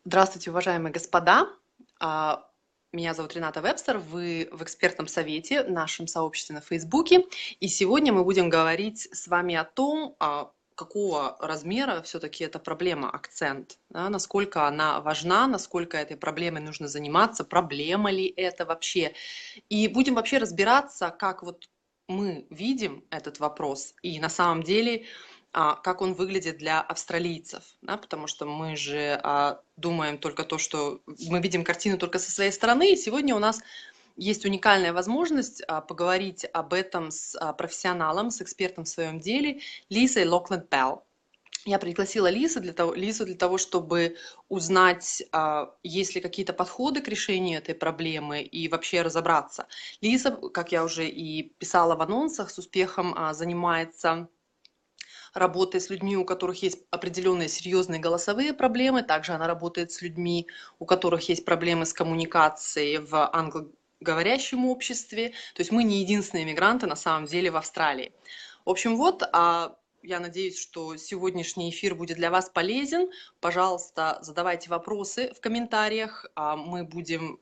Здравствуйте, уважаемые господа. Меня зовут Рената Вебстер, вы в экспертном совете в нашем сообществе на Фейсбуке. И сегодня мы будем говорить с вами о том, какого размера все-таки эта проблема акцент, да, насколько она важна, насколько этой проблемой нужно заниматься, проблема ли это вообще. И будем вообще разбираться, как вот мы видим этот вопрос и на самом деле как он выглядит для австралийцев, да, потому что мы же думаем только то, что мы видим картину только со своей стороны, и сегодня у нас есть уникальная возможность поговорить об этом с профессионалом, с экспертом в своем деле, Лизой Lockland Bell. Я пригласила Лизу для того, чтобы узнать, есть ли какие-то подходы к решению этой проблемы и вообще разобраться. Лиза, как я уже и писала в анонсах, с успехом занимается работой с людьми, у которых есть определенные серьезные голосовые проблемы. Также она работает с людьми, у которых есть проблемы с коммуникацией в англоговорящем обществе. То есть мы не единственные мигранты на самом деле в Австралии. В общем, вот, я надеюсь, что сегодняшний эфир будет для вас полезен. Пожалуйста, задавайте вопросы в комментариях. Мы будем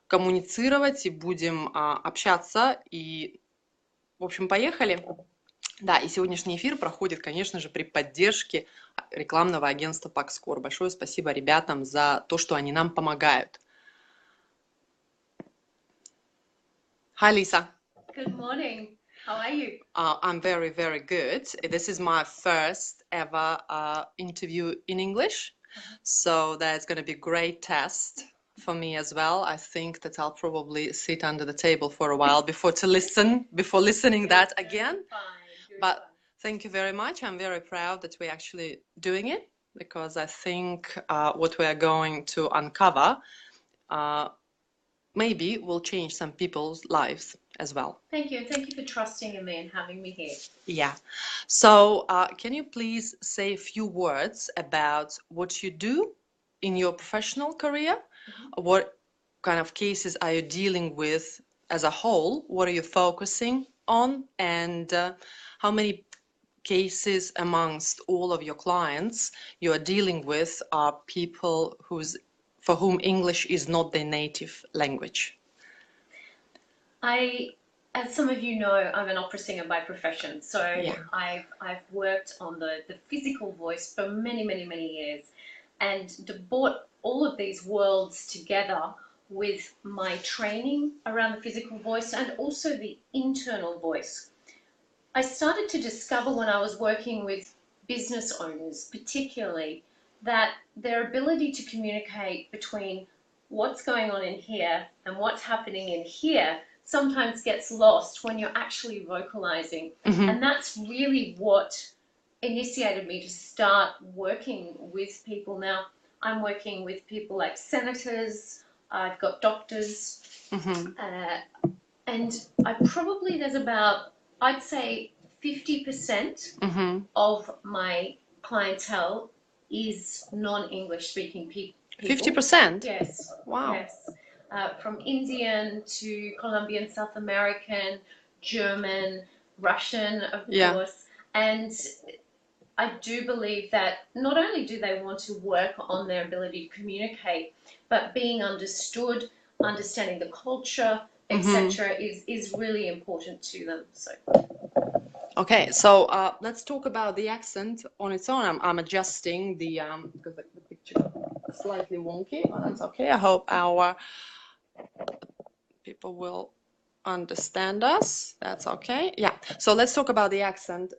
коммуницировать и будем общаться. И, в общем, поехали. Да, и сегодняшний эфир проходит, конечно же, при поддержке рекламного агентства Paxcore. Большое спасибо ребятам за то, что они нам помогают. Hi, Lisa. Good morning. How are you? I'm very, very good. This is my first ever interview in English, so that's going to be a great test for me as well. I think that I'll probably sit under the table for a while before listening that again. But thank you very much. I'm very proud that we're actually doing it, because I think what we are going to uncover maybe will change some people's lives as well. Thank you. Thank you for trusting in me and having me here. Yeah. So can you please say a few words about what you do in your professional career? What kind of cases are you dealing with as a whole? What are you focusing on? And how many cases amongst all of your clients you are dealing with are people for whom English is not their native language? As some of you know, I'm an opera singer by profession. So Yeah. I've worked on the physical voice for many, many, many years, and brought all of these worlds together with my training around the physical voice and also the internal voice. I started to discover when I was working with business owners particularly that their ability to communicate between what's going on in here and what's happening in here sometimes gets lost when you're actually vocalizing. And that's really what initiated me to start working with people. Now I'm working with people like senators, I've got doctors, and there's about, I'd say 50% of my clientele is non-English speaking people. 50%? Yes. Wow. Yes. From Indian to Colombian, South American, German, Russian, of course. And I do believe that not only do they want to work on their ability to communicate, but being understood, understanding the culture, etc., is really important to them. So. Okay, so let's talk about the accent on its own. I'm adjusting because the picture is slightly wonky, but that's okay. I hope our people will understand us. That's okay. Yeah, so let's talk about the accent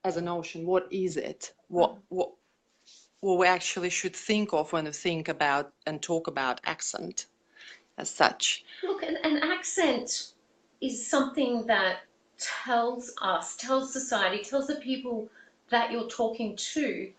as a notion. What is it? What we actually should think of when we think about and talk about accent as such? Look, an accent is something that tells society, tells the people that you're talking to,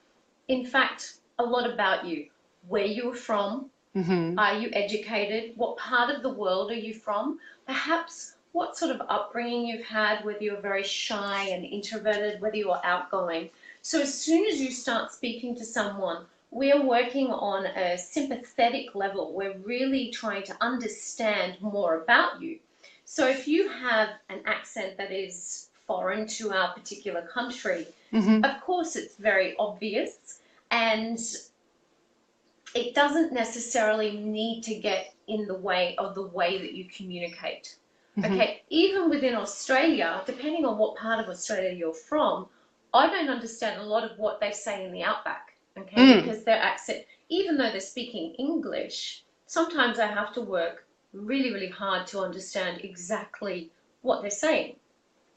in fact, a lot about you. Where you're from, are you educated? What part of the world are you from? Perhaps what sort of upbringing you've had, whether you're very shy and introverted, whether you're outgoing. So as soon as you start speaking to someone, we're working on a sympathetic level. We're really trying to understand more about you. So if you have an accent that is foreign to our particular country, of course it's very obvious, and it doesn't necessarily need to get in the way of the way that you communicate. Okay, even within Australia, depending on what part of Australia you're from, I don't understand a lot of what they say in the outback, okay, because their accent, even though they're speaking English, sometimes I have to work really, really hard to understand exactly what they're saying.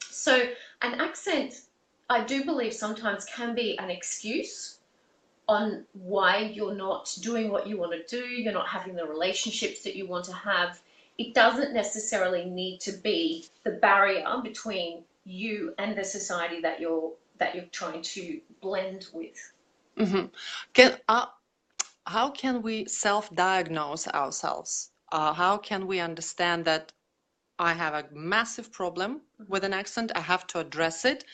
So an accent, I do believe sometimes can be an excuse on why you're not doing what you want to do, you're not having the relationships that you want to have. It doesn't necessarily need to be the barrier between you and the society that you're trying to blend with. How can we self-diagnose ourselves? How can we understand that I have a massive problem with an accent, I have to address it,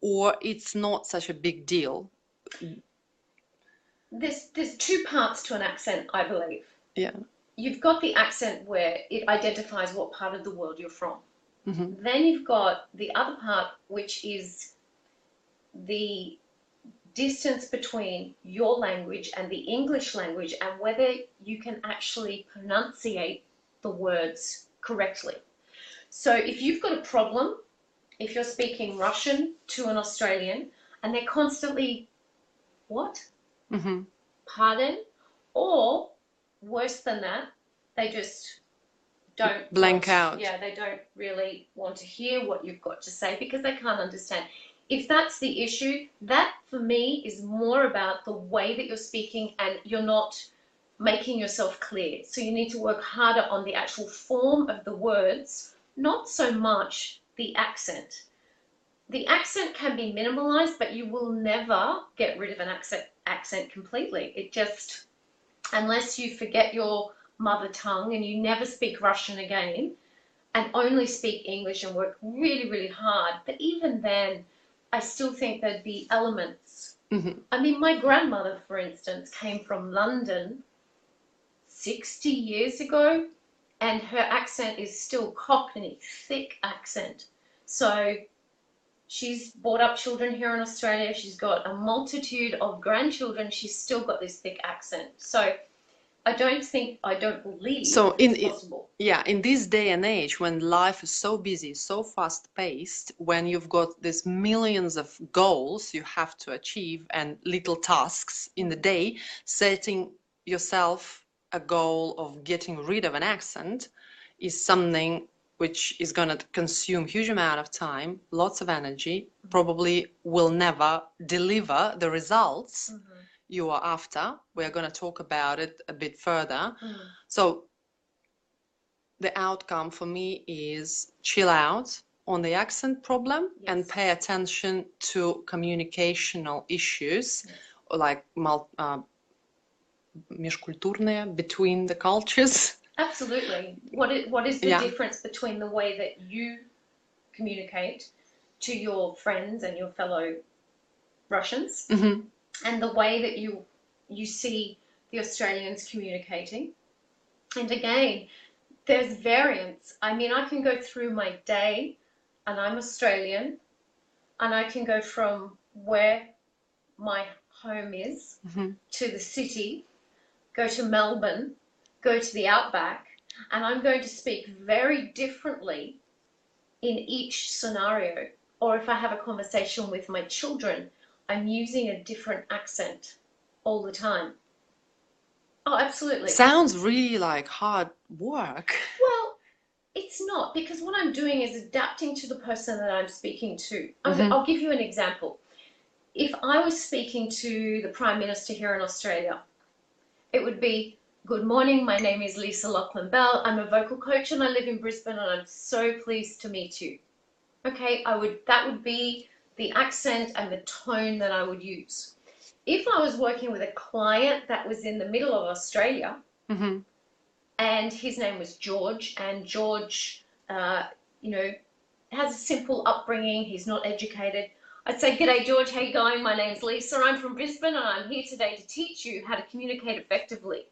or it's not such a big deal? There's two parts to an accent, I believe. Yeah. You've got the accent where it identifies what part of the world you're from. Then you've got the other part, which is the distance between your language and the English language and whether you can actually pronunciate the words correctly. So if you've got a problem, if you're speaking Russian to an Australian and they're constantly, what? Pardon? Or worse than that, they just don't blank out. Yeah, they don't really want to hear what you've got to say because they can't understand. If that's the issue, that for me is more about the way that you're speaking and you're not making yourself clear. So you need to work harder on the actual form of the words, not so much the accent. The accent can be minimalized, but you will never get rid of an accent completely. It just, unless you forget your mother tongue and you never speak Russian again and only speak English and work really, really hard. But even then, I still think there'd be elements. I mean, my grandmother, for instance, came from London 60 years ago, and her accent is still Cockney, thick accent. So she's brought up children here in Australia. She's got a multitude of grandchildren. She's still got this thick accent. So I don't believe it's possible. In this day and age when life is so busy, so fast paced, when you've got these millions of goals you have to achieve and little tasks in the day, setting yourself a goal of getting rid of an accent is something which is going to consume huge amount of time, lots of energy, probably will never deliver the results you are after. We are going to talk about it a bit further. So the outcome for me is chill out on the accent problem and pay attention to communicational issues like межкультурная, between the cultures. Absolutely. What is the difference between the way that you communicate to your friends and your fellow Russians and the way that you see the Australians communicating? And again, there's variance. I mean, I can go through my day and I'm Australian and I can go from where my home is to the city, go to Melbourne, go to the outback, and I'm going to speak very differently in each scenario. Or if I have a conversation with my children, I'm using a different accent all the time. Oh, absolutely. Sounds really like hard work. Well, it's not, because what I'm doing is adapting to the person that I'm speaking to. I'll give you an example. If I was speaking to the Prime Minister here in Australia, it would be, good morning, my name is Lisa Lockland Bell. I'm a vocal coach and I live in Brisbane and I'm so pleased to meet you. Okay, that would be the accent and the tone that I would use. If I was working with a client that was in the middle of Australia and his name was George, and George, you know, has a simple upbringing, he's not educated, I'd say, g'day George, how you going? My name's Lisa, I'm from Brisbane and I'm here today to teach you how to communicate effectively.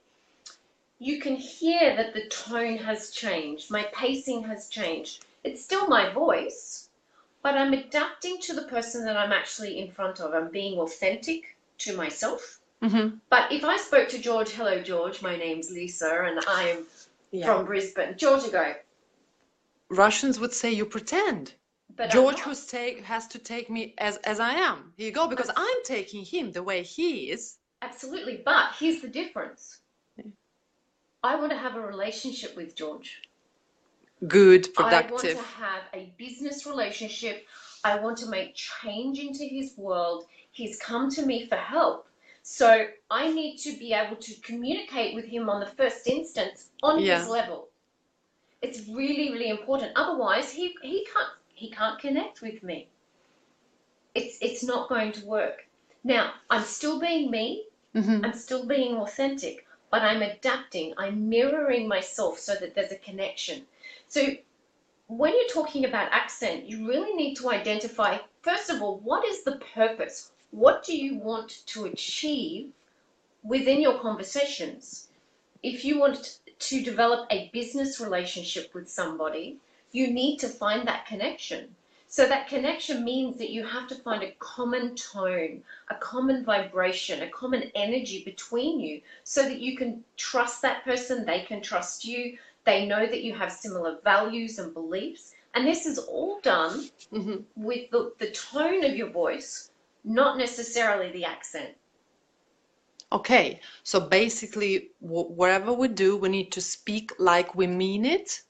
You can hear that the tone has changed, my pacing has changed. It's still my voice, but I'm adapting to the person that I'm actually in front of. I'm being authentic to myself But if I spoke to George, hello George, my name's Lisa and I'm from Brisbane, George would go, Russians would say you pretend. but George has to take me as I am. Here you go, because I'm taking him the way he is. Absolutely, but here's the difference. I want to have a relationship with George. Good, productive. I want to have a business relationship. I want to make change into his world. He's come to me for help. So I need to be able to communicate with him on the first instance on his level. It's really, really important. Otherwise, he can't connect with me. It's not going to work. Now, I'm still being me. I'm still being authentic, but I'm adapting. I'm mirroring myself so that there's a connection. So when you're talking about accent, you really need to identify, first of all, what is the purpose? What do you want to achieve within your conversations? If you want to develop a business relationship with somebody, you need to find that connection. So that connection means that you have to find a common tone, a common vibration, a common energy between you so that you can trust that person, they can trust you, they know that you have similar values and beliefs. And this is all done with the tone of your voice, not necessarily the accent. Okay, so basically whatever we do, we need to speak like we mean it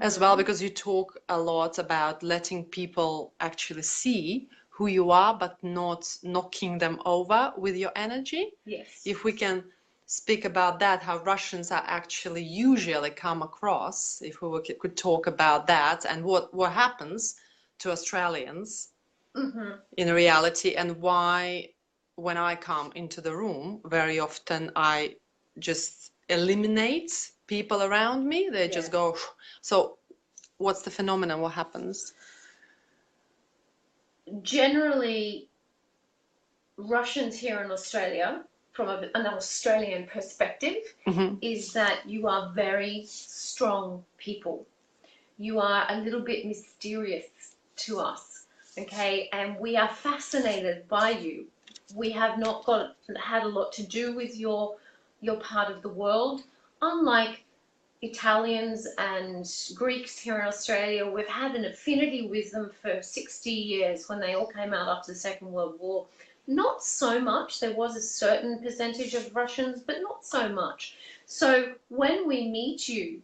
as well, because you talk a lot about letting people actually see who you are, but not knocking them over with your energy. Yes. If we can speak about that, how Russians are actually usually come across, if we could talk about that, and what happens to Australians in reality, and why when I come into the room, very often I just eliminate people around me. They just go. So what's the phenomenon? What happens? Generally, Russians here in Australia, from an Australian perspective, is that you are very strong people. You are a little bit mysterious to us, okay? And we are fascinated by you. We have not had a lot to do with your part of the world. Unlike Italians and Greeks here in Australia, we've had an affinity with them for 60 years when they all came out after the Second World War. Not so much. There was a certain percentage of Russians, but not so much. So when we meet you,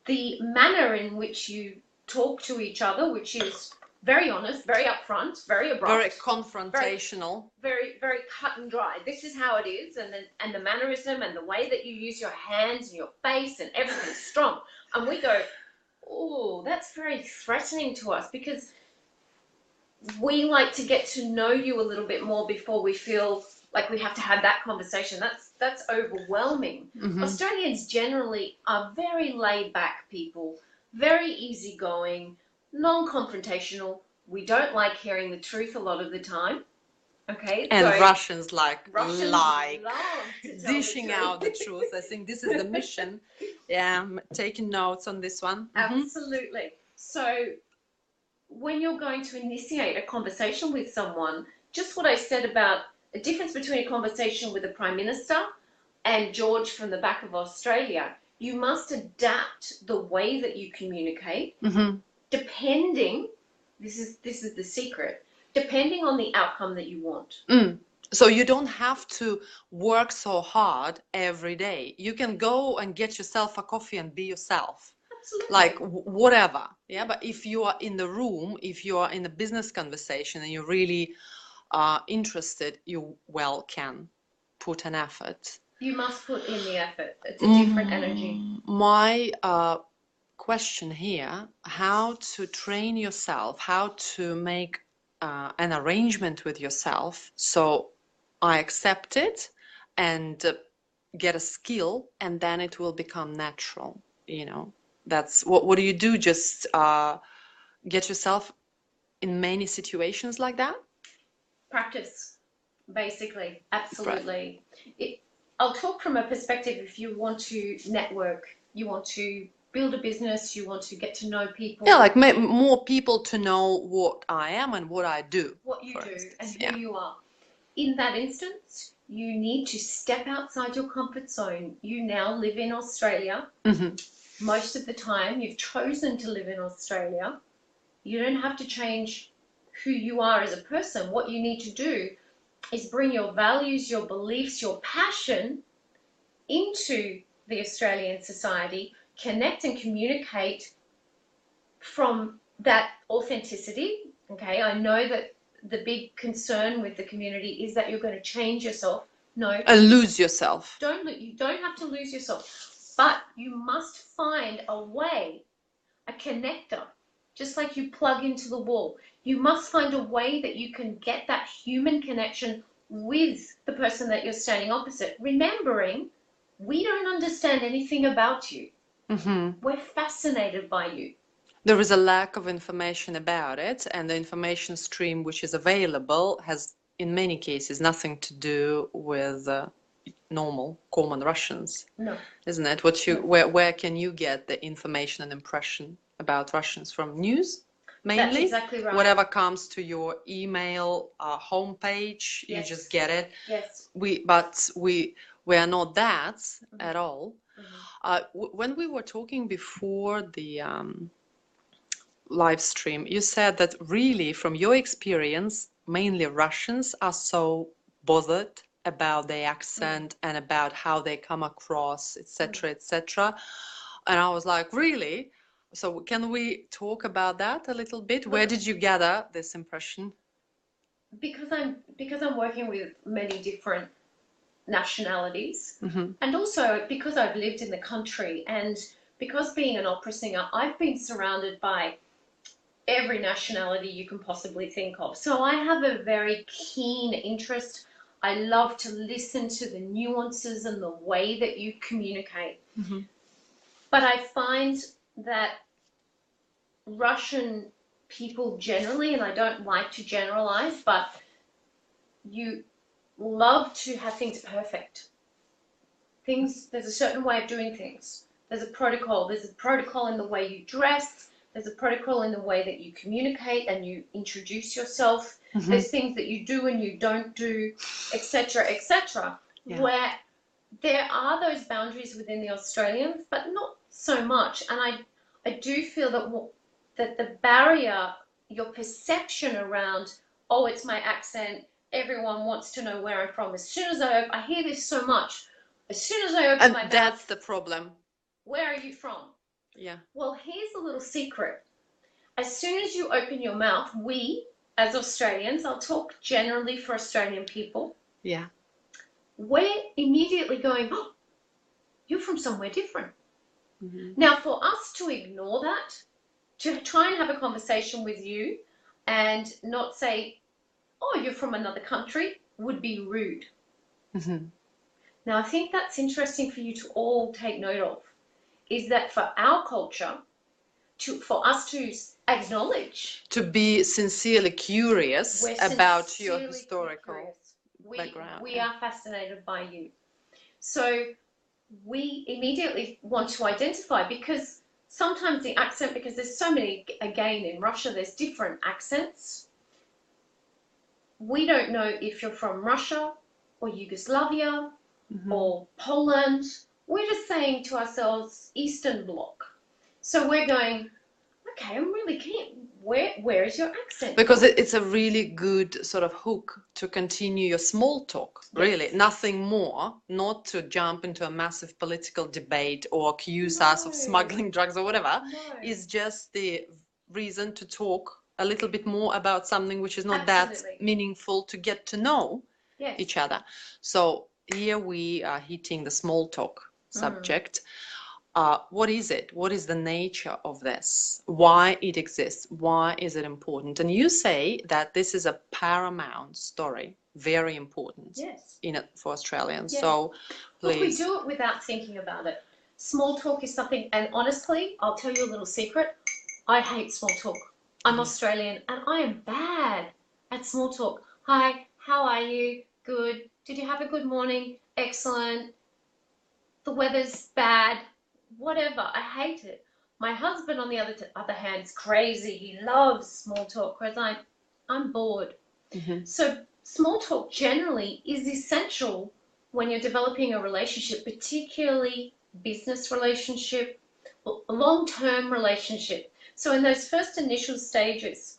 the manner in which you talk to each other, which is very honest, very upfront, very abrupt, very confrontational, very, very cut and dry. This is how it is, and the mannerism and the way that you use your hands and your face and everything's strong. And we go, oh, that's very threatening to us, because we like to get to know you a little bit more before we feel like we have to have that conversation. That's overwhelming. Australians generally are very laid back people, very easygoing, non-confrontational. We don't like hearing the truth a lot of the time. Okay. And so Russians like love dishing out the truth. I think this is the mission. Yeah, I'm taking notes on this one. Absolutely. So when you're going to initiate a conversation with someone, just what I said about a difference between a conversation with a Prime Minister and George from the back of Australia, you must adapt the way that you communicate, depending, this is the secret, depending on the outcome that you want. So you don't have to work so hard every day. You can go and get yourself a coffee and be yourself. Absolutely. Like whatever. Yeah, but if you are in the room, if you are in a business conversation and you're really interested, you can put an effort. You must put in the effort. It's a different energy. My question here, how to train yourself, how to make an arrangement with yourself so I accept it and get a skill, and then it will become natural. That's what do you do? Just get yourself in many situations like that? Practice, basically. Absolutely. I'll talk from a perspective, if you want to network, you want to build a business, you want to get to know people. Yeah, like more people to know what I am and what I do. What you do and who you are. In that instance, you need to step outside your comfort zone. You now live in Australia. Most of the time, you've chosen to live in Australia. You don't have to change who you are as a person. What you need to do is bring your values, your beliefs, your passion into the Australian society, connect and communicate from that authenticity. Okay, I know that the big concern with the community is that you're going to change yourself. No. And lose yourself. You don't have to lose yourself, but you must find a way, a connector, just like you plug into the wall. You must find a way that you can get that human connection with the person that you're standing opposite, remembering we don't understand anything about you. We're fascinated by you. There is a lack of information about it, and the information stream which is available has, in many cases, nothing to do with normal, common Russians. No. Isn't it? Where can you get the information and impression about Russians? From news, mainly? That's exactly right. Whatever comes to your email homepage, you just get it. Yes. We are not that at all. When we were talking before the live stream, you said that really, from your experience, mainly Russians are so bothered about their accent and about how they come across, etc., etc. And I was like, really? So can we talk about that a little bit? Where did you gather this impression? Because I'm working with many different nationalities, and also because I've lived in the country, and because being an opera singer, I've been surrounded by every nationality you can possibly think of. So I have a very keen interest. I love to listen to the nuances and the way that you communicate. But I find that Russian people generally, and I don't like to generalize, but you love to have things perfect. There's a certain way of doing things. There's a protocol. There's a protocol in the way you dress. There's a protocol in the way that you communicate and you introduce yourself. There's things that you do and you don't do, etc., etc. Where there are those boundaries within the Australians, but not so much. And I do feel that the barrier, your perception around, oh, it's my accent, everyone wants to know where I'm from. As soon as I hear this so much, as soon as I open my mouth, that's the problem. Where are you from? Yeah. Well, here's a little secret. As soon as you open your mouth, we, as Australians, I'll talk generally for Australian people. Yeah. We're immediately going, oh, you're from somewhere different. Now, for us to ignore that, to try and have a conversation with you and not say, oh, you're from another country, would be rude. Now, I think that's interesting for you to all take note of, is that for our culture, for us to acknowledge, to be sincerely curious about your historical background. We are fascinated by you. So we immediately want to identify, because sometimes the accent, because there's so many, again, in Russia, there's different accents. We don't know if you're from Russia or Yugoslavia or Poland. We're just saying to ourselves, Eastern Bloc. So we're going, okay, I'm really keen. Where is your accent? Because it's a really good sort of hook to continue your small talk, really. Nothing more, not to jump into a massive political debate or accuse us of smuggling drugs or whatever. It's just the reason to talk a little bit more about something which is not that meaningful, to get to know each other. So here we are hitting the small talk subject. What is it? What is the nature of this? Why it exists? Why is it important? And you say that this is a paramount story, very important for Australians. So please. But we do it without thinking about it. Small talk is something, and honestly, I'll tell you a little secret. I hate small talk. I'm Australian and I am bad at small talk. Hi, how are you? Good. Did you have a good morning? Excellent. The weather's bad. Whatever. I hate it. My husband, on the other hand, is crazy. He loves small talk, whereas I'm bored. So small talk generally is essential when you're developing a relationship, particularly business relationship, long-term relationship. So in those first initial stages,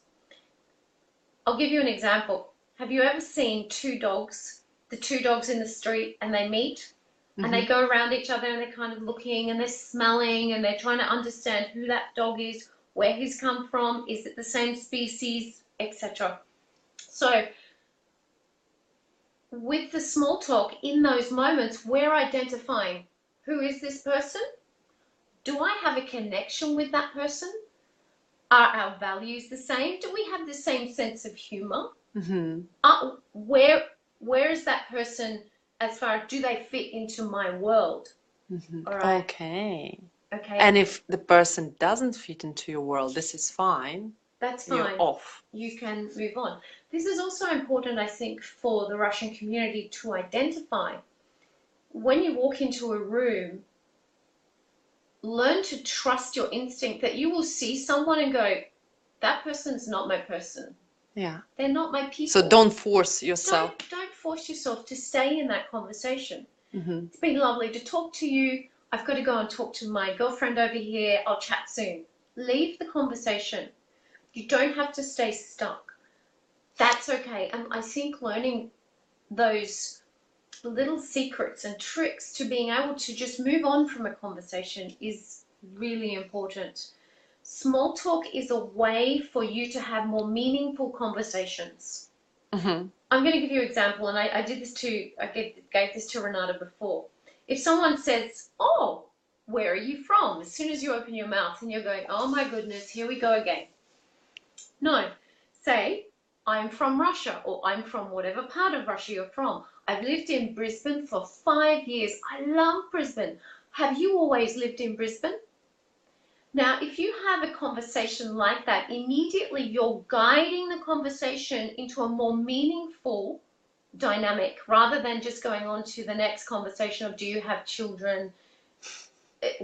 I'll give you an example. Have you ever seen two dogs in the street, and they meet and they go around each other and they're kind of looking and they're smelling and they're trying to understand who that dog is, where he's come from, is it the same species, etc. So with the small talk, in those moments, we're identifying, who is this person? Do I have a connection with that person? Are our values the same? Do we have the same sense of humor? Where is that person as far as, do they fit into my world? All right. Okay. Okay. And if the person doesn't fit into your world, this is fine. That's fine. You're off. You can move on. This is also important, I think, for the Russian community to identify. When you walk into a room, learn to trust your instinct that you will see someone and go, that person's not my person. Yeah. They're not my people. So don't force yourself. Don't force yourself to stay in that conversation. It's been lovely to talk to you. I've got to go and talk to my girlfriend over here. I'll chat soon. Leave the conversation. You don't have to stay stuck. That's okay. And I think learning those little secrets and tricks to being able to just move on from a conversation is really important. Small talk is a way for you to have more meaningful conversations. I'm going to give you an example, and I did this I gave this to Renata before. If someone says, oh, where are you from? As soon as you open your mouth and you're going, oh my goodness, here we go again. No, say, I'm from Russia, or I'm from whatever part of Russia you're from. I've lived in Brisbane for 5 years. I love Brisbane. Have you always lived in Brisbane? Now, if you have a conversation like that, immediately you're guiding the conversation into a more meaningful dynamic, rather than just going on to the next conversation of, do you have children?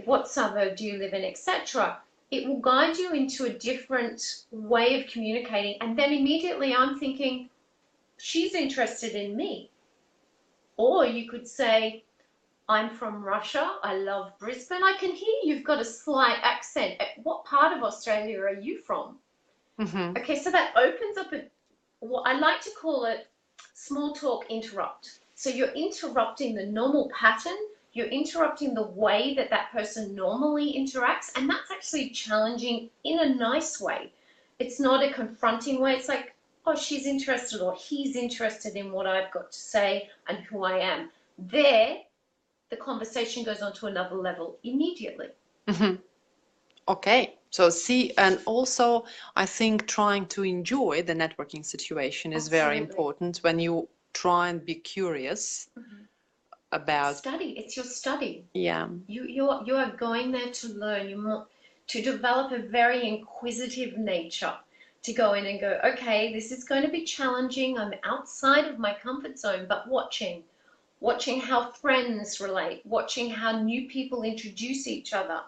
What suburb do you live in, etc. It will guide you into a different way of communicating. And then immediately I'm thinking, she's interested in me. Or you could say, I'm from Russia. I love Brisbane. I can hear you've got a slight accent. What part of Australia are you from? Okay, so that opens up what I like to call it small talk interrupt. So you're interrupting the normal pattern. You're interrupting the way that that person normally interacts. And that's actually challenging in a nice way. It's not a confronting way. It's like, oh, she's interested or he's interested in what I've got to say and who I am. There, the conversation goes on to another level immediately. Okay, so see, and also I think trying to enjoy the networking situation is very important when you try and be curious about study. It's your study. Yeah. You are going there to learn. You want to develop a very inquisitive nature, to go in and go, okay, this is going to be challenging. I'm outside of my comfort zone, but watching how friends relate, watching how new people introduce each other.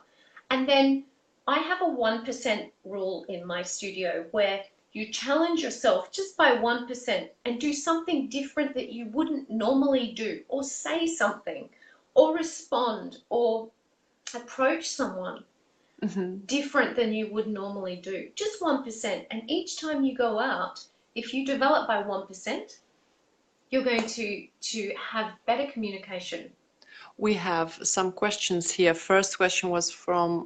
And then I have a 1% rule in my studio where you challenge yourself just by 1% and do something different that you wouldn't normally do, or say something, or respond, or approach someone different than you would normally do. Just 1%. And each time you go out, if you develop by 1%, you're going to have better communication. We have some questions here. First question was from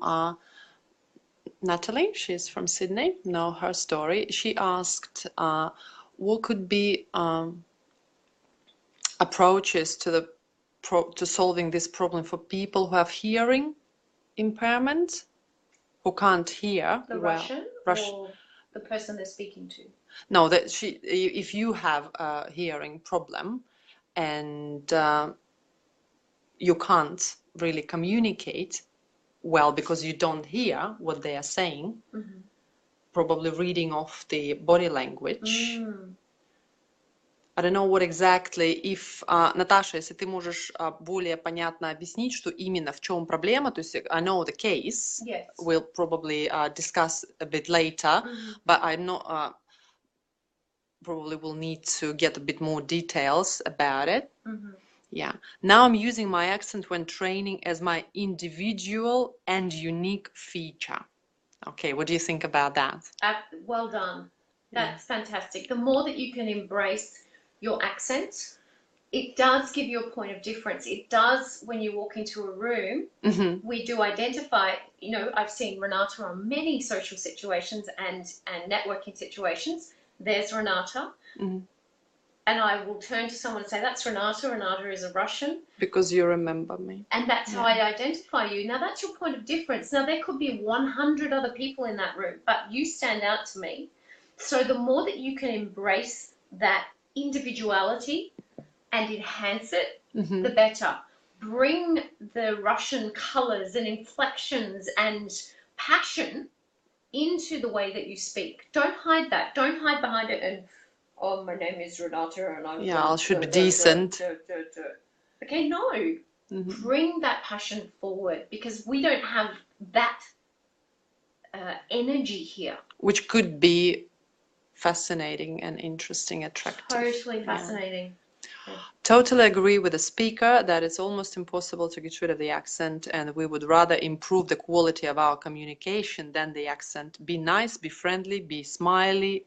Natalie. She's from Sydney. Know her story. She asked, what could be approaches to solving this problem for people who have hearing impairment, who can't hear the well. Russian or the person they're speaking to? No, that if you have a hearing problem and you can't really communicate well because you don't hear what they are saying, probably reading off the body language. I don't know what exactly, if, Наташа, если ты можешь более понятно объяснить, что именно в чем проблема, то есть I know the case, yes. We'll probably discuss a bit later, but I know, probably will need to get a bit more details about it. Mhm. Yeah. Now I'm using my accent when training as my individual and unique feature. Okay, what do you think about that? Well done. That's fantastic. The more that you can embrace your accent, it does give you a point of difference. It does, when you walk into a room, we do identify, you know, I've seen Renata on many social situations and networking situations. There's Renata. And I will turn to someone and say, that's Renata. Renata is a Russian. Because you remember me. And that's how I identify you. Now, that's your point of difference. Now, there could be 100 other people in that room, but you stand out to me. So the more that you can embrace that individuality and enhance it, the better. Bring the Russian colors and inflections and passion into the way that you speak. Don't hide that. Don't hide behind it and, oh, my name is Renata and I'm... Yeah, I should be decent. Okay, no. Bring that passion forward, because we don't have that energy here. Which could be fascinating and interesting, attractive. Totally fascinating. Yeah. Totally agree with the speaker that it's almost impossible to get rid of the accent, and we would rather improve the quality of our communication than the accent. Be nice, be friendly, be smiley,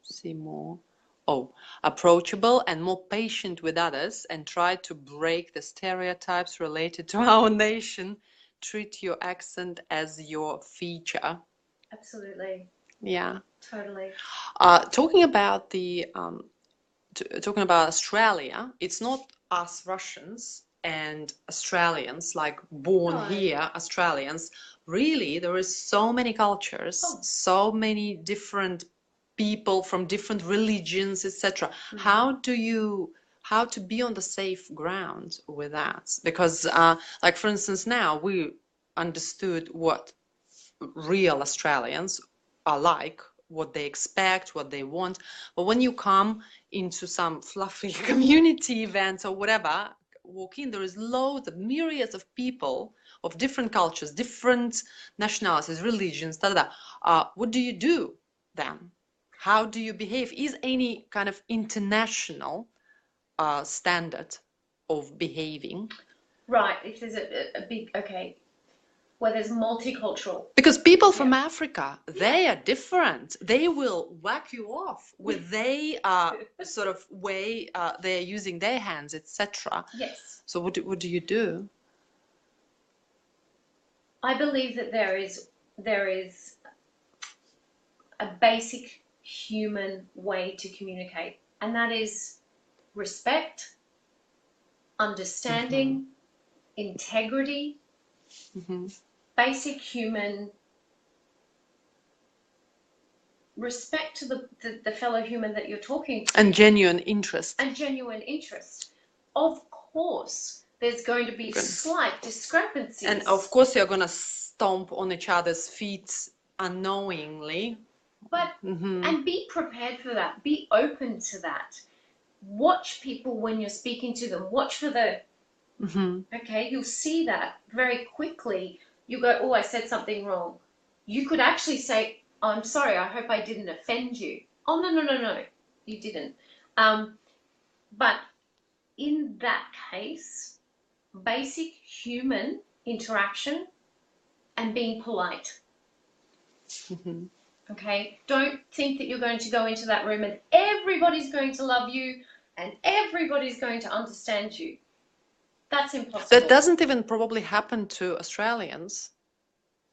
see more. Oh, approachable and more patient with others, and try to break the stereotypes related to our nation. Treat your accent as your feature. Absolutely. Yeah. Totally. Talking about the talking about Australia, it's not us Russians and Australians, like born here Australians. Really, there is so many cultures, so many different people from different religions, etc. How to be on the safe ground with that? Because like, for instance, now we understood what real Australians are like, what they expect, what they want. But when you come into some fluffy community events or whatever, walk in, there is loads of myriads of people of different cultures, different nationalities, religions, what do you do then? How do you behave? Is any kind of international standard of behaving? Right, if there's a big, okay, where there's multicultural. Because people from Africa, they are different. They will whack you off with their sort of way they're using their hands, etc. Yes. So what do you do? I believe that there is a basic human way to communicate, and that is respect, understanding, integrity, basic human respect to the fellow human that you're talking to. And genuine interest. And genuine interest. Of course, there's going to be slight discrepancies. And of course you're going to stomp on each other's feet unknowingly. But, and be prepared for that. Be open to that. Watch people when you're speaking to them. Watch for the, okay, you'll see that very quickly. You go, oh, I said something wrong. You could actually say, oh, I'm sorry, I hope I didn't offend you. Oh, no, you didn't. But in that case, basic human interaction and being polite. Okay, don't think that you're going to go into that room and everybody's going to love you and everybody's going to understand you. That's impossible. That doesn't even probably happen to Australians.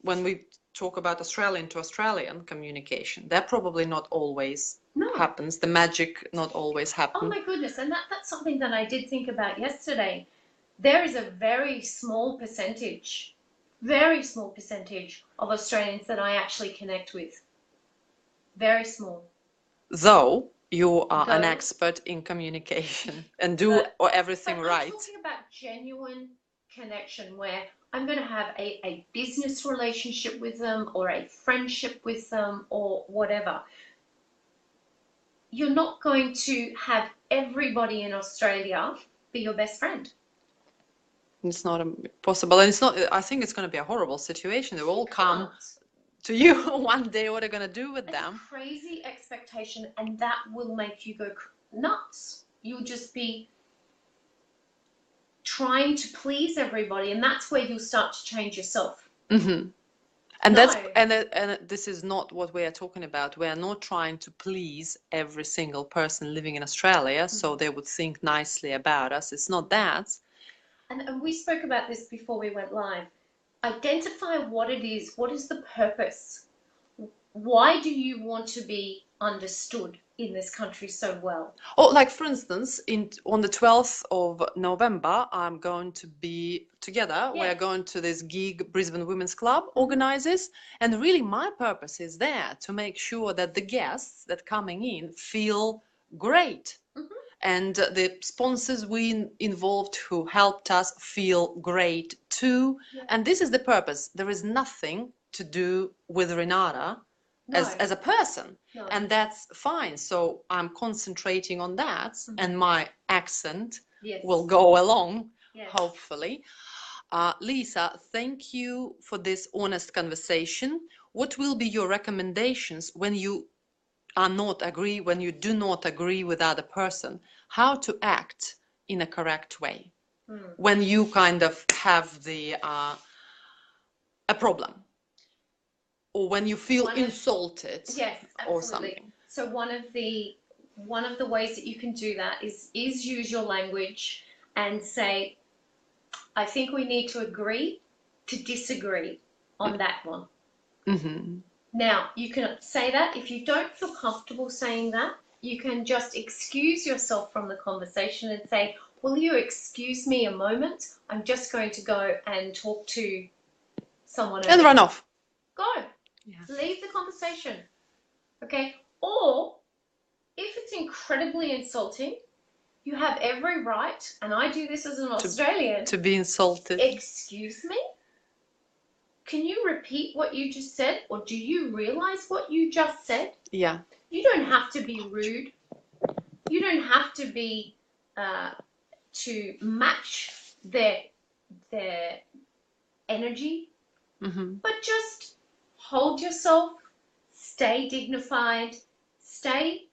When we talk about Australian to Australian communication, that probably not always happens. The magic not always happens. Oh my goodness, and that's something that I did think about yesterday. There is a very small percentage of Australians that I actually connect with. Very small. Though you are an expert in communication and do everything right. I'm talking about genuine connection where I'm going to have a business relationship with them or a friendship with them or whatever. You're not going to have everybody in Australia be your best friend. It's not possible, and it's not. I think it's going to be a horrible situation. They all come to you one day what are you going to do with It's them. a crazy expectation, and that will make you go nuts. You'll just be trying to please everybody, and that's where you'll start to change yourself. Mm-hmm. And No. that's and this is not what we are talking about. We are not trying to please every single person living in Australia, so they would think nicely about us. It's not that. And we spoke about this before we went live. Identify what it is. What is the purpose? Why do you want to be understood in this country so well? Oh, like for instance, on the 12th of November, I'm going to be together. Yes. We're going to this gig Brisbane Women's Club organizes, and really my purpose is there to make sure that the guests that coming in feel great. And the sponsors we involved who helped us feel great too. Yeah. And this is the purpose. There is nothing to do with Renata as a person. No. And that's fine. So I'm concentrating on that, and my accent will go along, hopefully. Lisa, thank you for this honest conversation. What will be your recommendations when you when you do not agree with other person? How to act in a correct way when you kind of have the a problem, or when you feel insulted, or something. So one of the ways that you can do that is use your language and say, I think we need to agree to disagree on that one. Now, you can say that. If you don't feel comfortable saying that, you can just excuse yourself from the conversation and say, will you excuse me a moment? I'm just going to go and talk to someone and run off. Go. Leave the conversation. Okay? Or, if it's incredibly insulting, you have every right, and I do this as an Australian, to be insulted. Excuse me? Can you repeat what you just said? Or do you realize what you just said? Yeah. You don't have to be rude. You don't have to be to match their energy. But just hold yourself, stay dignified, stay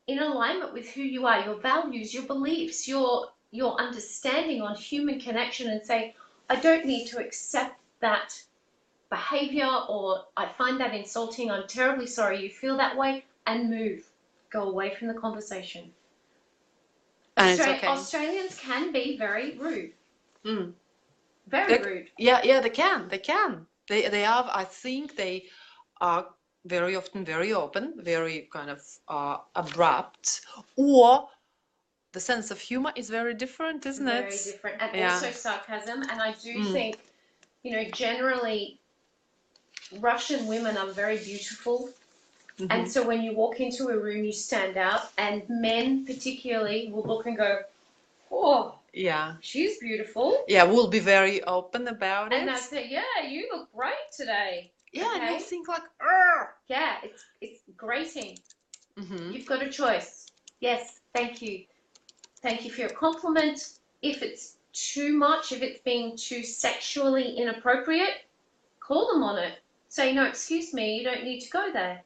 in alignment with who you are, your values, your beliefs, your understanding on human connection, and say, I don't need to accept that behavior, or I find that insulting, I'm terribly sorry you feel that way, and move. Go away from the conversation. And it's okay. Australians can be very rude. Very rude. Yeah, they can. They are, I think they are very often very open, very kind of abrupt, or the sense of humor is very different, isn't it? Very different. And also sarcasm. And I do think, you know, generally Russian women are very beautiful. And so when you walk into a room, you stand out, and men particularly will look and go, oh, yeah, she's beautiful. Yeah, we'll be very open about it. And they'll say, yeah, you look great today. Yeah, and you'll think like, Arr! Yeah, it's grating. You've got a choice. Yes, thank you. Thank you for your compliment. If it's too much, if it's being too sexually inappropriate, call them on it. Say, no, excuse me, you don't need to go there.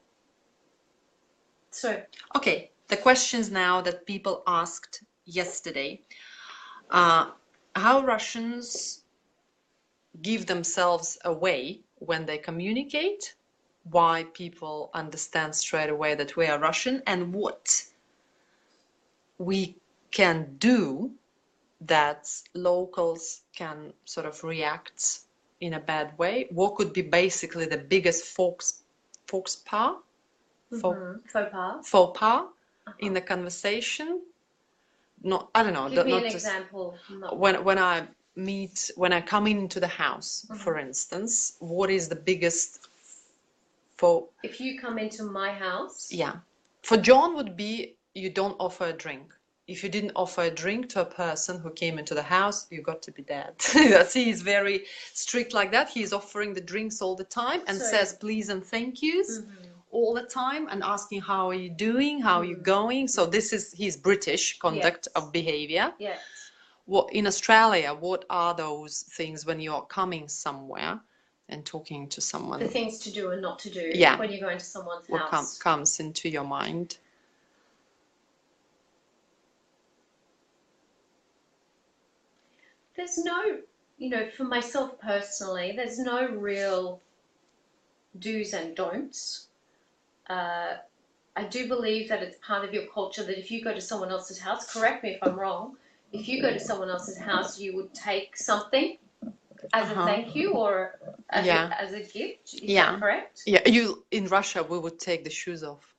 So, okay, the questions now that people asked yesterday. How Russians give themselves away when they communicate, why people understand straight away that we are Russian, and what we can do that locals can sort of react in a bad way. What could be basically the biggest faux pas in the conversation? No, I don't know. Give me an example. When I come into the house, for instance, what is the biggest faux? If you come into my house, yeah, for John would be you don't offer a drink. If you didn't offer a drink to a person who came into the house, you got to be dead. He's very strict like that. He's offering the drinks all the time and says please and thank yous all the time, and asking how are you doing, how are you going. So this is his British conduct of behavior. Yes. What in Australia, what are those things when you're coming somewhere and talking to The someone? things to do and not to do Yeah. when you're going to someone's What house. comes into your mind? There's no, for myself personally, there's no real do's and don'ts. I do believe that it's part of your culture that if you go to someone else's house, correct me if I'm wrong, if you go to someone else's house, you would take something as a thank you or as a gift. Is that correct? Yeah, in Russia, we would take the shoes off.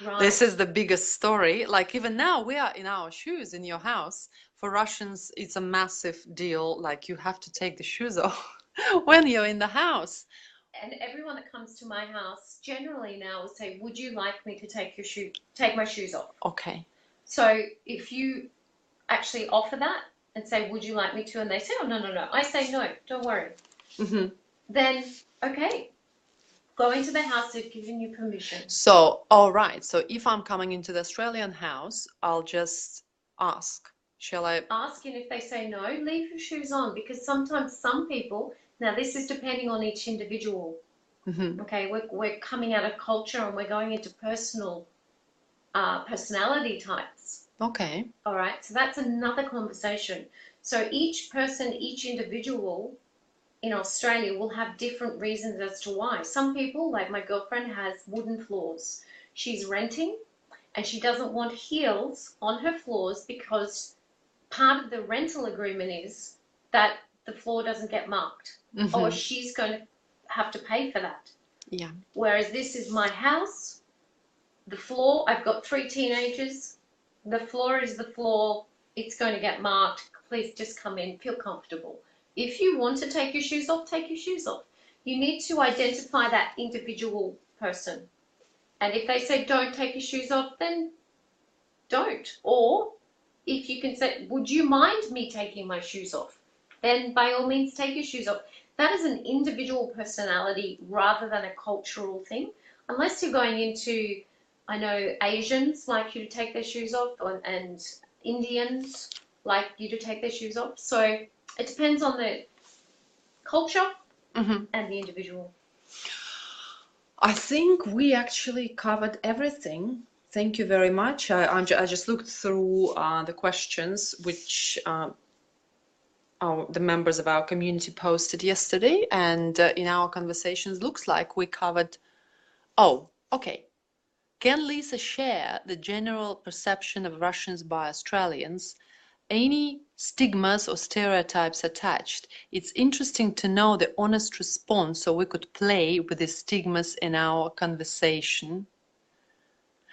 Right. This is the biggest story. Like even now, we are in our shoes in your house. For Russians, it's a massive deal. Like you have to take the shoes off when you're in the house. And everyone that comes to my house generally now will say, would you like me to take my shoes off? Okay. So if you actually offer that and say, would you like me to? And they say, oh, no. I say, no, don't worry. Then, okay, go into the house, they've given you permission. So, all right. So if I'm coming into the Australian house, I'll just ask. Shall I? Ask, and if they say no, leave your shoes on, because sometimes some people, now this is depending on each individual, okay, we're coming out of culture and we're going into personality types. Okay. All right, so that's another conversation. So each person, each individual in Australia will have different reasons as to why. Some people, like my girlfriend, has wooden floors. She's renting and she doesn't want heels on her floors because part of the rental agreement is that the floor doesn't get marked or she's going to have to pay for that. Yeah. Whereas this is my house, the floor, I've got 3 teenagers, the floor is the floor, it's going to get marked, please just come in, feel comfortable. If you want to take your shoes off, take your shoes off. You need to identify that individual person. And if they say don't take your shoes off, then don't. Or if you can say, would you mind me taking my shoes off? Then by all means take your shoes off. That is an individual personality rather than a cultural thing. Unless you're going into, I know Asians like you to take their shoes off and Indians like you to take their shoes off. So it depends on the culture and the individual. I think we actually covered everything. Thank you very much. I just looked through the questions which the members of our community posted yesterday, and in our conversations looks like we covered. Oh, okay. Can Lisa share the general perception of Russians by Australians? Any stigmas or stereotypes attached? It's interesting to know the honest response so we could play with the stigmas in our conversation.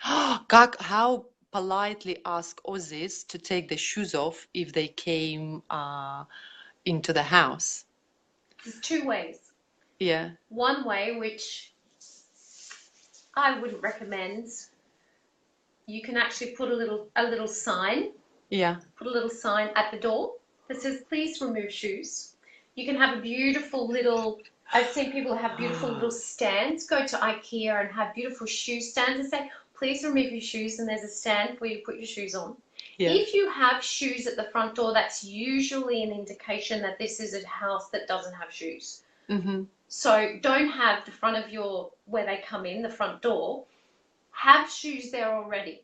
How politely ask Aussies to take their shoes off if they came into the house? There's 2 ways. Yeah. One way, which I wouldn't recommend, you can actually put a little sign. Yeah. Put a little sign at the door that says, please remove shoes. You can have a beautiful little, I've seen people have beautiful little stands. Go to IKEA and have beautiful shoe stands and say, please remove your shoes, and there's a stand where you put your shoes on. Yeah. If you have shoes at the front door, that's usually an indication that this is a house that doesn't have shoes. So don't have the front of where they come in, the front door, have shoes there already.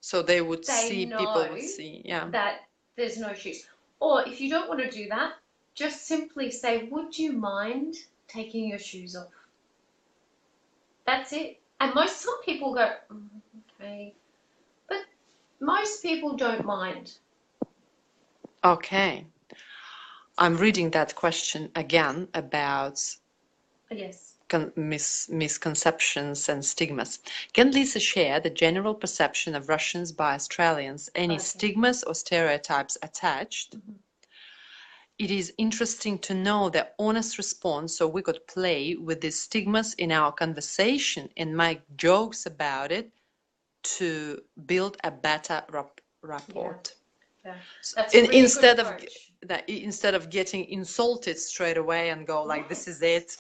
So they would see, people would see, yeah, that there's no shoes. Or if you don't want to do that, just simply say, would you mind taking your shoes off? That's it. And some people go, okay. But most people don't mind. Okay. I'm reading that question again about misconceptions and stigmas. Can Lisa share the general perception of Russians by Australians? Any stigmas or stereotypes attached? It is interesting to know the honest response so we could play with the stigmas in our conversation and make jokes about it to build a better rapport. Yeah. That's a really instead good of approach. Instead of getting insulted straight away and go like, this is it,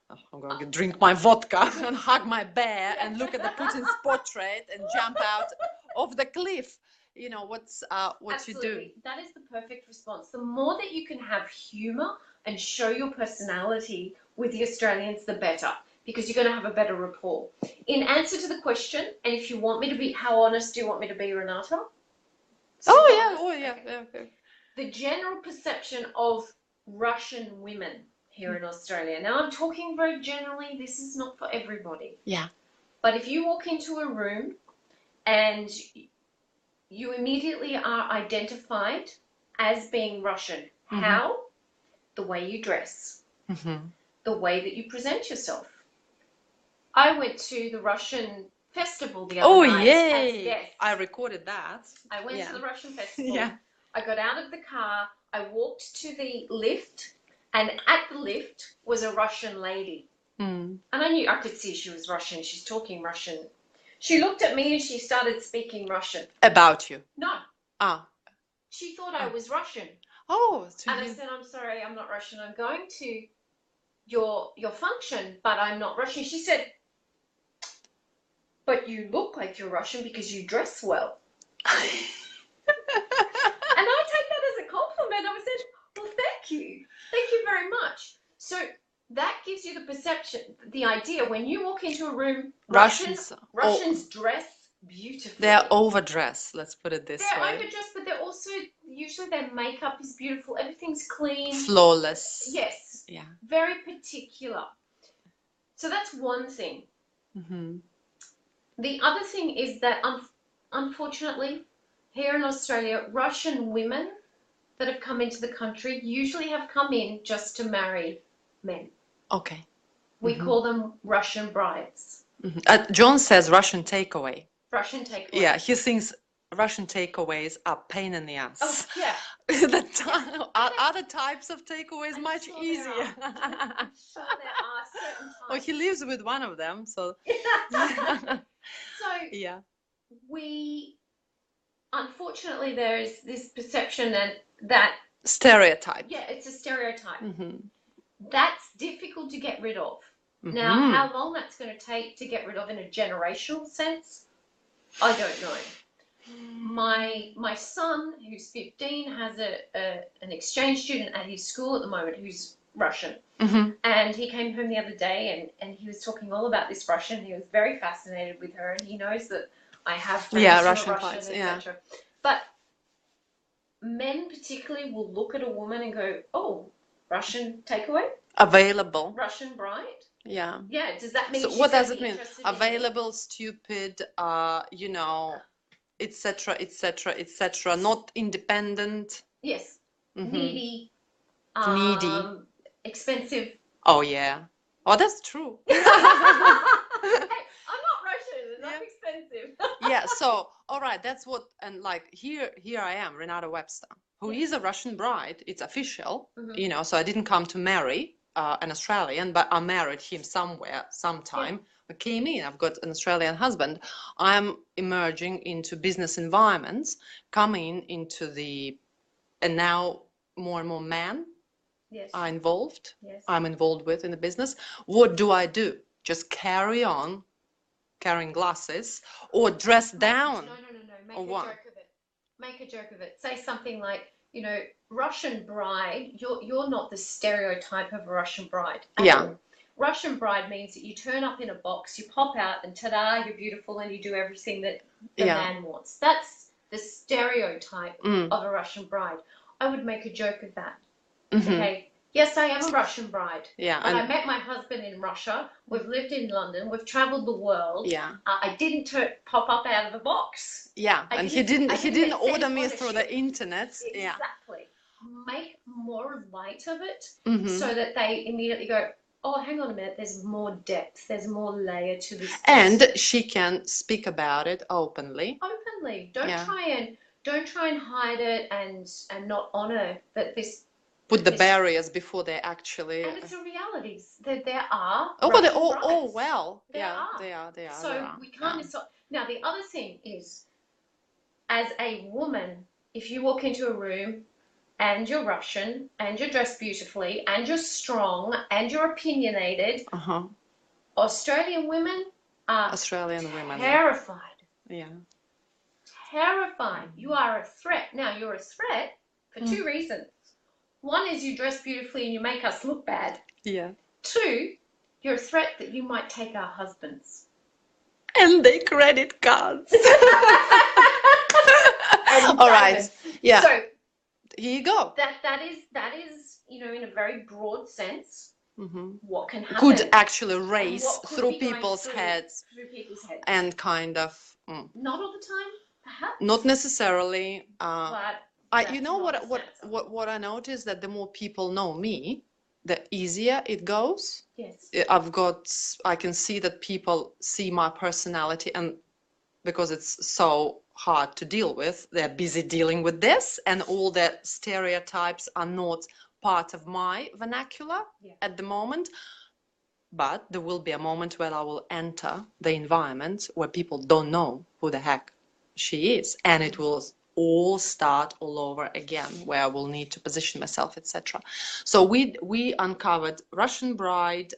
I'm going to drink my vodka and hug my bear and look at the Putin's portrait and jump out of the cliff. What Absolutely. you do. That is the perfect response. The more that you can have humor, and show your personality with the Australians, the better, because you're going to have a better rapport. In answer to the question, and if you want me to be, how honest do you want me to be, Renata? Okay. The general perception of Russian women here in Australia. Now, I'm talking very generally. This is not for everybody. Yeah. But if you walk into a room and you immediately are identified as being Russian, how? The way you dress, the way that you present yourself. I went to the Russian festival the other night. Yay! As I recorded that. I went to the Russian festival. Yeah. I got out of the car. I walked to the lift, and at the lift was a Russian lady. And I could see she was Russian. She's talking Russian. She looked at me and she started speaking Russian. About you? No. Ah. She thought I was Russian. Oh. And I said, I'm sorry, I'm not Russian. I'm going to your function, but I'm not Russian. She said, but you look like you're Russian because you dress well. And I take that as a compliment. I said, well, thank you. Thank you very much. So that gives you the perception, the idea, when you walk into a room, Russians dress beautifully. They're overdressed, let's put it this way. They're overdressed, but they're also, usually their makeup is beautiful. Everything's clean. Flawless. Yes. Yeah. Very particular. So that's one thing. The other thing is that, unfortunately, here in Australia, Russian women that have come into the country usually have come in just to marry men. Okay. We call them Russian brides. John says Russian takeaway. Russian takeaway. Yeah, he thinks Russian takeaways are pain in the ass. Oh, yeah. Other types of takeaways much easier. I'm sure there are certain types. Well, he lives with one of them, so. So yeah. Unfortunately, there is this perception that stereotype. Yeah, it's a stereotype. That's difficult to get rid of. Now, how long that's going to take to get rid of in a generational sense, I don't know. My son, who's 15, has an exchange student at his school at the moment who's Russian. And he came home the other day and he was talking all about this Russian. He was very fascinated with her, and he knows that I have friends who are Russian, etc. But men particularly will look at a woman and go, oh, Russian takeaway? Available. Russian bride? Yeah. Yeah, does that mean so what does it mean? Available, stupid, you know, etc., etc., etc., not independent. Yes. Needy. Needy. Expensive. Oh, yeah. Oh, that's true. Hey, I'm not Russian, and I'm expensive. Yeah, so, all right, that's what, and like, here I am, Renata Webster, who is a Russian bride. It's official, you know, so I didn't come to marry an Australian, but I married him somewhere, sometime. I came in, I've got an Australian husband. I'm emerging into business environments, coming into and now more and more men are involved. I'm involved with in the business. What do I do? Just carry on carrying glasses or dress down? No. Make a joke of it. Make a joke of it. Say something like, you know, Russian bride, you're not the stereotype of a Russian bride. Russian bride means that you turn up in a box, you pop out, and ta-da, you're beautiful, and you do everything that the man wants. That's the stereotype of a Russian bride. I would make a joke of that. Okay. Yes, I am a Russian bride. Yeah. And I met my husband in Russia. We've lived in London. We've traveled the world. Yeah. I didn't pop up out of a box. Yeah. And he didn't order me through the internet. Exactly. Yeah. Make more light of it so that they immediately go, oh, hang on a minute, there's more depth, there's more layer to this. And she can speak about it openly. Openly. Don't try and hide it and not honor that this. Put the barriers before they actually. And it's a reality. There are. Oh, but they are. So we can't. Now the other thing is, as a woman, if you walk into a room and you're Russian and you're dressed beautifully and you're strong and you're opinionated, Australian women are terrified. Yeah. Terrified. You are a threat. Now you're a threat for two reasons. One is you dress beautifully and you make us look bad. Yeah. Two, you're a threat that you might take our husbands. And their credit cards. And All right. diamonds. Yeah. So Here you go. that is, you know, in a very broad sense, what can happen. Could actually race what could through be going people's through heads people's heads. and kind of Not all the time, perhaps. not necessarily. But You know that's what not the sense. what I noticed, that the more people know me, the easier it goes. Yes. I can see that people see my personality, and because it's so hard to deal with, they're busy dealing with this, and all the stereotypes are not part of my vernacular at the moment. But there will be a moment where I will enter the environment where people don't know who the heck she is, and it will all start all over again, where I will need to position myself, etc. So we uncovered Russian bride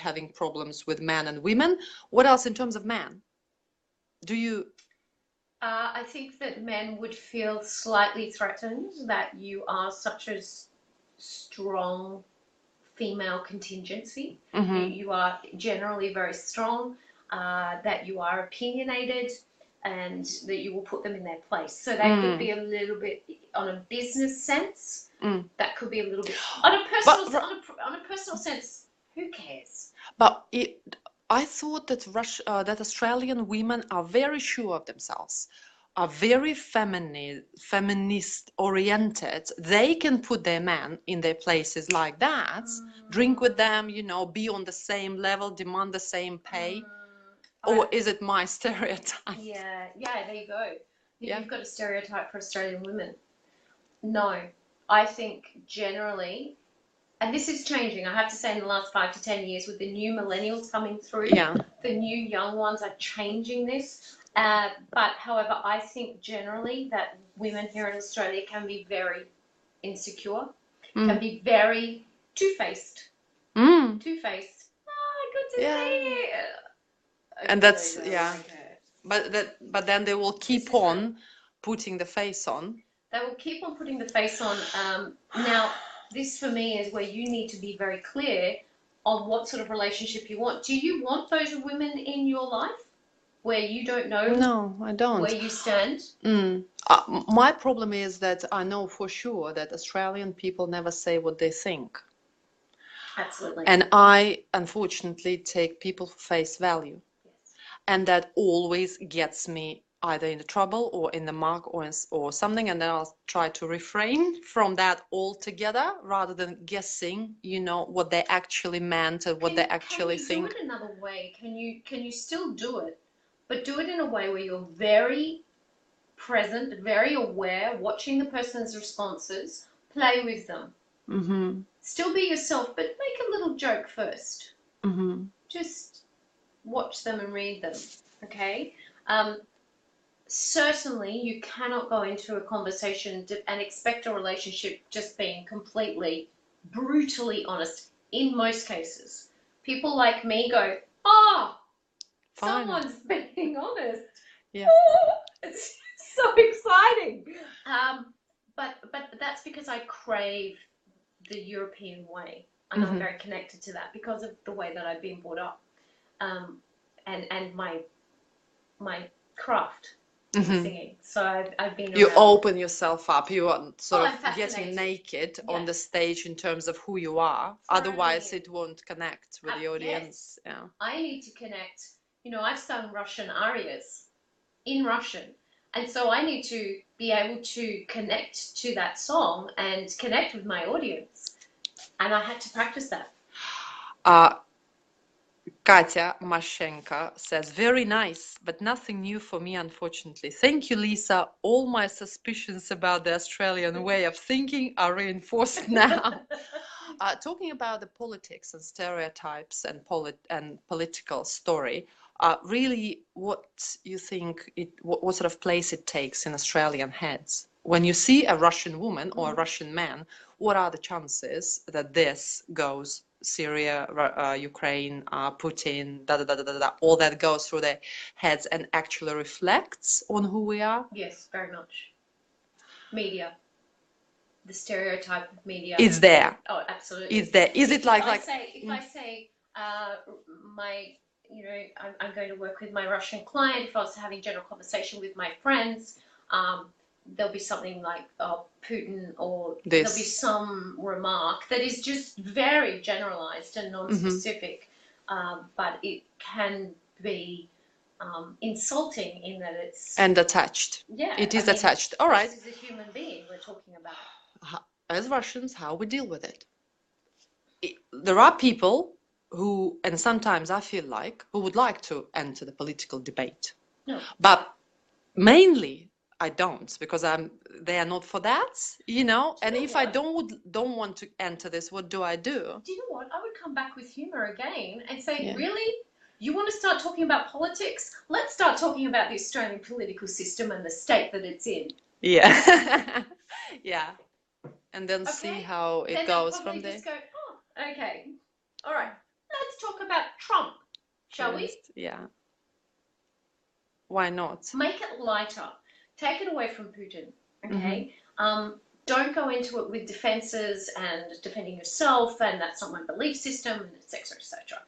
having problems with men and women. What else in terms of men? Do you? I think that men would feel slightly threatened that you are such a strong female contingency. You are generally very strong, that you are opinionated, and that you will put them in their place. So they could be a little bit, on a business sense, that could be a little bit, on a personal sense, who cares? But I thought that that Australian women are very sure of themselves, are very feminist oriented. They can put their men in their places like that, drink with them, you know, be on the same level, demand the same pay. Or is it my stereotype? Yeah, there you go. You've got a stereotype for Australian women. No, I think generally, and this is changing, I have to say, in the last 5 to 10 years, with the new millennials coming through, the new young ones are changing this. But however, I think generally that women here in Australia can be very insecure, can be very two-faced. Two-faced. Oh, good to see you. And that's but then they will keep on putting the face on. They will keep on putting the face on. Now, this for me is where you need to be very clear on what sort of relationship you want. Do you want those women in your life where you don't know? No, I don't. Where you stand? My problem is that I know for sure that Australian people never say what they think. Absolutely. And I, unfortunately, take people for face value. And that always gets me either into trouble or in the mug or something, and then I'll try to refrain from that altogether rather than guessing, you know, what they actually meant and what they actually think. Can you do it another way? Can you still do it, but do it in a way where you're very present, very aware, watching the person's responses, play with them. Still be yourself, but make a little joke first. Just watch them and read them, okay? Certainly, you cannot go into a conversation and expect a relationship just being completely, brutally honest. In most cases, people like me go, someone's being honest. It's so exciting. But that's because I crave the European way, and I'm very connected to that because of the way that I've been brought up, and my craft. Singing. So I've been You around. open yourself up. You are sort of getting naked on the stage in terms of who you are. Otherwise, it won't connect with the audience. I need to connect. You know, I've sung Russian arias in Russian, and so I need to be able to connect to that song and connect with my audience. And I had to practice that. Katya Mashenko says, very nice, but nothing new for me, unfortunately. Thank you, Lisa. All my suspicions about the Australian way of thinking are reinforced now. Talking about the politics and stereotypes and political story, really what you think, what sort of place it takes in Australian heads? When you see a Russian woman or a Russian man, what are the chances that this goes Syria, Ukraine, Putin, all that goes through their heads and actually reflects on who we are? Yes, very much. Media. the stereotype of media. It's there. Oh, absolutely. It's there. Is it like I say I'm going to work with my Russian client, if I was having general conversation with my friends, there'll be something like Putin, or there'll be some remark that is just very generalized and non-specific, but it can be insulting in that it's... And attached. Yeah. It is attached. All right. This is a human being we're talking about. As Russians, how we deal with it? There are people who, and sometimes I feel like, who would like to enter the political debate. No. But mainly I don't, because they are not for that, you know. And if I don't want to enter this, what do I do? Do you know what? I would come back with humor again and say, really? You want to start talking about politics? Let's start talking about the Australian political system and the state that it's in. Yeah. Yeah. And then see how it goes from there. Just go, oh, okay. All right. Let's talk about Trump, shall we? Yeah. Why not? Make it lighter. Take it away from Putin, okay? Don't go into it with defenses and defending yourself, and that's not my belief system, and etc., etc.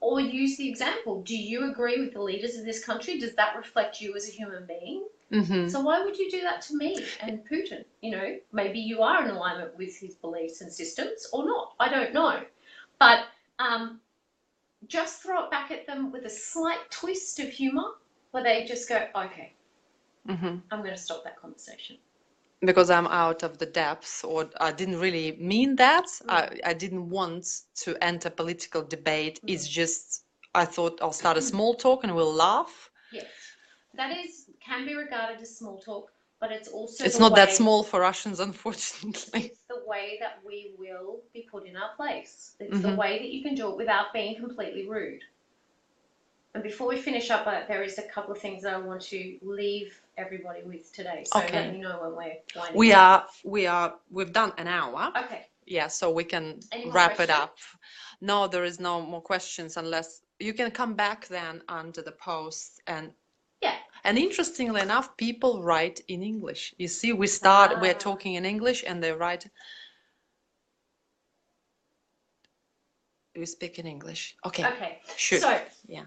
Or use the example. Do you agree with the leaders of this country? Does that reflect you as a human being? So why would you do that to me and Putin? You know, maybe you are in alignment with his beliefs and systems, or not. I don't know. But just throw it back at them with a slight twist of humor, where they just go, okay, I'm going to stop that conversation. Because I'm out of the depths, or I didn't really mean that. I didn't want to enter political debate. It's just, I thought I'll start a small talk and we'll laugh. Yes, that can be regarded as small talk, but it's also not that small for Russians, unfortunately. It's the way that we will be put in our place. It's the way that you can do it without being completely rude. And before we finish up, there is a couple of things that I want to leave everybody with today. So let me know when we're winding up. We've done an hour. Okay. Yeah, so we can wrap it up. No, there is no more questions, unless you can come back then under the post. And interestingly enough, people write in English. You see, we're talking in English and they write. You speak in English. Okay. Okay. Sure. So, yeah.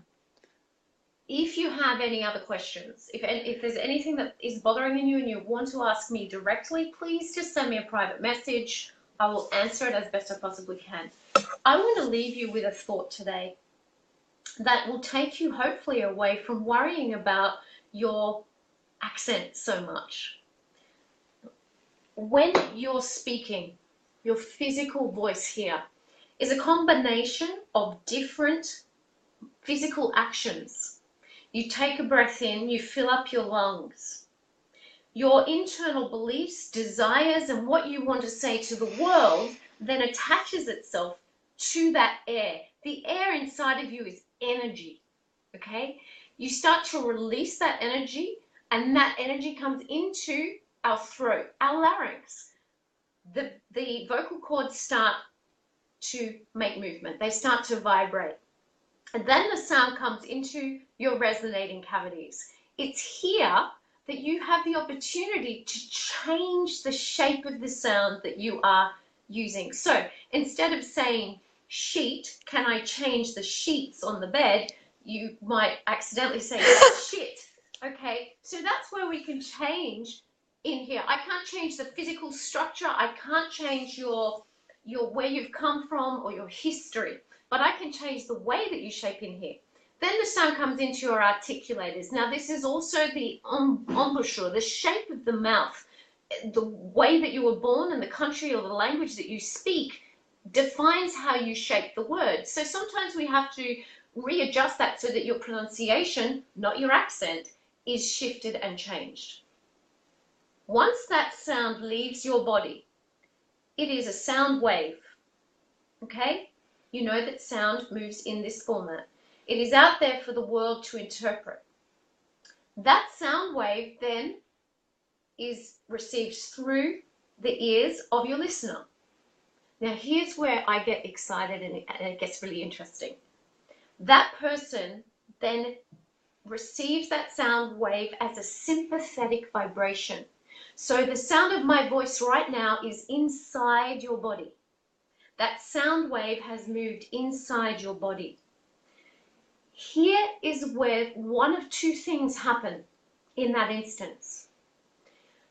If you have any other questions, if there's anything that is bothering you and you want to ask me directly, please just send me a private message. I will answer it as best I possibly can. I want to leave you with a thought today that will take you hopefully away from worrying about your accent so much. When you're speaking, your physical voice here is a combination of different physical actions. You take a breath in, you fill up your lungs. Your internal beliefs, desires, and what you want to say to the world then attaches itself to that air. The air inside of you is energy, okay? You start to release that energy, and that energy comes into our throat, our larynx. The vocal cords start to make movement. They start to vibrate. And then the sound comes into your resonating cavities. It's here that you have the opportunity to change the shape of the sound that you are using. So instead of saying sheet, can I change the sheets on the bed? You might accidentally say shit. Okay, so that's where we can change in here. I can't change the physical structure. I can't change your where you've come from or your history, but I can change the way that you shape in here. Then the sound comes into your articulators. Now this is also the embouchure, the shape of the mouth. The way that you were born and the country or the language that you speak defines how you shape the words. So sometimes we have to readjust that so that your pronunciation, not your accent, is shifted and changed. Once that sound leaves your body, it is a sound wave, okay? You know that sound moves in this format. It is out there for the world to interpret. That sound wave then is received through the ears of your listener. Now here's where I get excited and it gets really interesting. That person then receives that sound wave as a sympathetic vibration. So the sound of my voice right now is inside your body. That sound wave has moved inside your body. Here is where one of two things happen in that instance.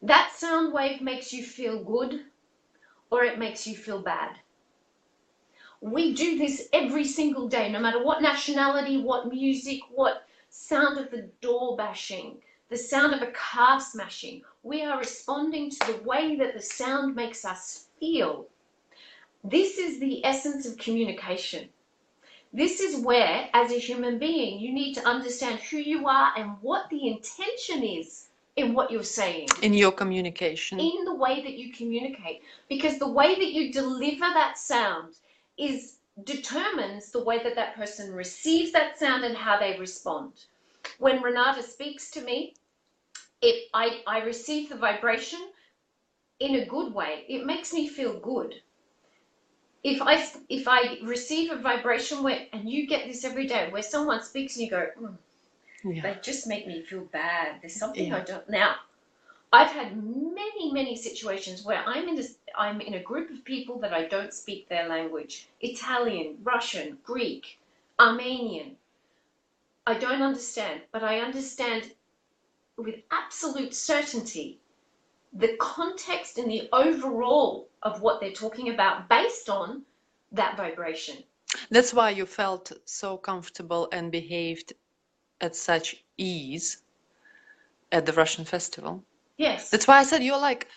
That sound wave makes you feel good or it makes you feel bad. We do this every single day, no matter what nationality, what music, what sound of the door bashing, the sound of a car smashing. We are responding to the way that the sound makes us feel. This is the essence of communication. This is where, as a human being, you need to understand who you are and what the intention is in what you're saying. In your communication. In the way that you communicate. Because the way that you deliver that sound determines the way that that person receives that sound and how they respond. When Renata speaks to me, I receive the vibration in a good way. It makes me feel good. If I receive a vibration where, and you get this every day, where someone speaks and you go, they just make me feel bad. There's something I don't. Now, I've had many situations where I'm in a group of people that I don't speak their language. Italian, Russian, Greek, Armenian. I don't understand, but I understand with absolute certainty the context and the overall of what they're talking about based on that vibration. That's why you felt so comfortable and behaved at such ease at the Russian festival. Yes. That's why I said you're like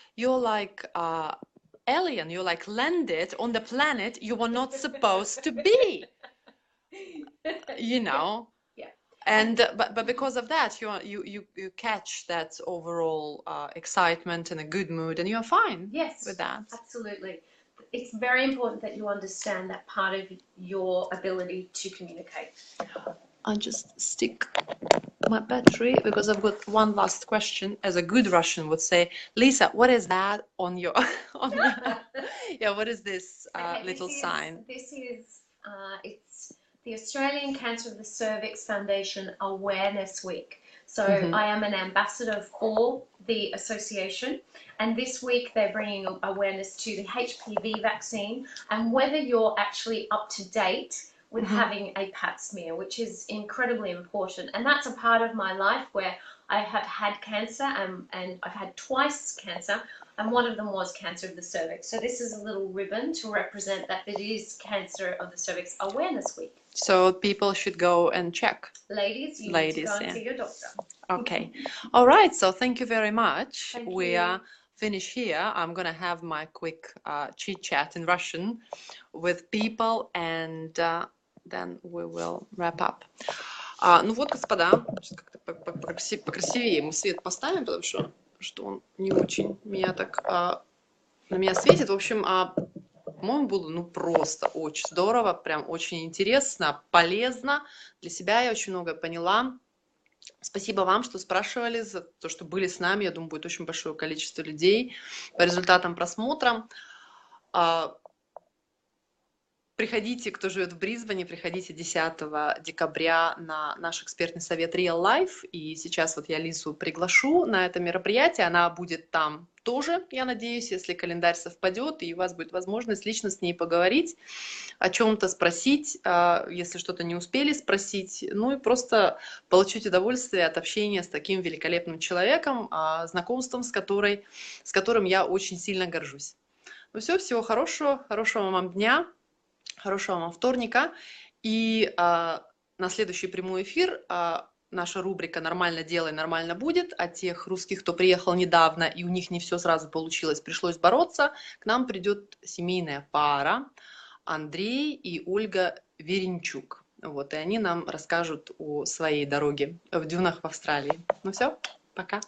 alien. You're like landed on the planet you were not supposed to be. You know. Yeah. And but because of that, you catch that overall excitement and a good mood, and you're fine. Yes. With that. Absolutely. It's very important that you understand that part of your ability to communicate. I'll just stick my battery because I've got one last question. As a good Russian would say, Lisa, what is that on your yeah, what is this little sign? This is it's the Australian Cancer of the Cervix Foundation Awareness Week. So I am an ambassador for the association, and this week they're bringing awareness to the HPV vaccine and whether you're actually up to date with having a pap smear, which is incredibly important. And that's a part of my life where I have had cancer and I've had twice cancer, and one of them was cancer of the cervix. So this is a little ribbon to represent that it is Cancer of the Cervix Awareness Week. So people should go and check. Ladies, you need to go and see your doctor. Okay. All right. So thank you very much. Thank we you. are finished here. I'm going to have my quick chit chat in Russian with people, and then we will wrap up. Ну вот, господа, сейчас как-то покрасивее мы свет поставим, потому что он не очень меня так на меня светит. В общем, по-моему, было ну просто очень здорово, прям очень интересно, полезно. Для себя я очень много поняла. Спасибо вам, что спрашивали, за то, что были с нами. Я думаю, будет очень большое количество людей по результатам просмотра. Приходите, кто живет в Брисбене, приходите 10 декабря на наш экспертный совет Real Life. И сейчас вот я Лизу приглашу на это мероприятие. Она будет там тоже, я надеюсь, если календарь совпадет, и у вас будет возможность лично с ней поговорить, о чем-то спросить, если что-то не успели спросить. Ну и просто получить удовольствие от общения с таким великолепным человеком, знакомством с которым я очень сильно горжусь. Ну все, всего хорошего, хорошего вам дня. Хорошего вам вторника. И на следующий прямой эфир наша рубрика «Нормально делай, нормально будет». О тех русских, кто приехал недавно, и у них не все сразу получилось, пришлось бороться. К нам придет семейная пара Андрей и Ольга Веренчук. Вот, и они нам расскажут о своей дороге в дюнах в Австралии. Ну все, пока.